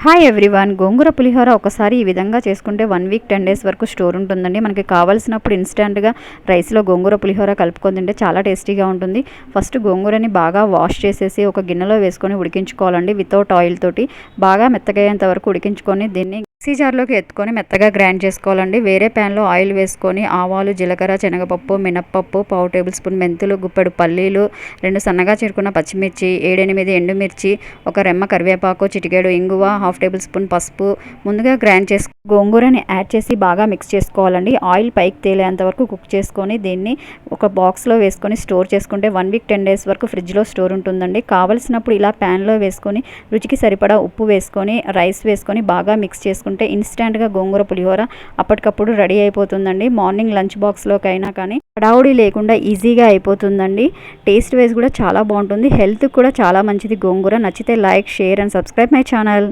Hi everyone, గోంగూర పులిహోర ఒకసారి ఈ విధంగా చేసుకుంటే 1 వీక్ 10 డేస్ వరకు స్టోర్ ఉంటుందండి. మనకి కావాల్సినప్పుడు ఇన్స్టెంట్గా రైస్లో గోంగూర పులిహోర కలుపుకొని తింటే చాలా టేస్టీగా ఉంటుంది. ఫస్ట్ గోంగూరని బాగా వాష్ చేసేసి ఒక గిన్నెలో వేసుకొని ఉడికించుకోవాలండి. వితౌట్ ఆయిల్ తోటి బాగా మెత్తగయ్యేంత వరకు ఉడికించుకొని దీన్ని మిక్సీ జార్లోకి ఎత్తుకొని మెత్తగా గ్రైండ్ చేసుకోవాలండి. వేరే ప్యాన్లో ఆయిల్ వేసుకొని ఆవాలు, జీలకర్ర, శనగపప్పు, మినప్పప్పు, 1/2 టేబుల్ స్పూన్ మెంతులు, గుప్పెడు పల్లీలు, 2 సన్నగా చిరుకున్న పచ్చిమిర్చి, 7-8 ఎండుమిర్చి, ఒక రెమ్మ కరివేపాకు, చిటికెడు ఇంగువ, 1/2 టేబుల్ స్పూన్ పసుపు ముందుగా గ్రైండ్ చేసి గోంగూరని యాడ్ చేసి బాగా మిక్స్ చేసుకోవాలండి. ఆయిల్ పైకి తేలేంత వరకు కుక్ చేసుకొని దీన్ని ఒక బాక్స్లో వేసుకొని స్టోర్ చేసుకుంటే 1 వీక్ 10 డేస్ వరకు ఫ్రిడ్జ్లో స్టోర్ ఉంటుందండి. కావలసినప్పుడు ఇలా ప్యాన్లో వేసుకొని రుచికి సరిపడా ఉప్పు వేసుకొని రైస్ వేసుకొని బాగా మిక్స్ చేసుకుంటే ఇన్స్టెంట్గా గోంగూర పులిహోర అప్పటికప్పుడు రెడీ అయిపోతుందండి. మార్నింగ్ లంచ్ బాక్స్లోకైనా కానీ హడావుడి లేకుండా ఈజీగా అయిపోతుందండి. టేస్ట్ వైజ్ కూడా చాలా బాగుంటుంది. హెల్త్ కూడా చాలా మంచిది గోంగూర. నచ్చితే like, share and subscribe my channel.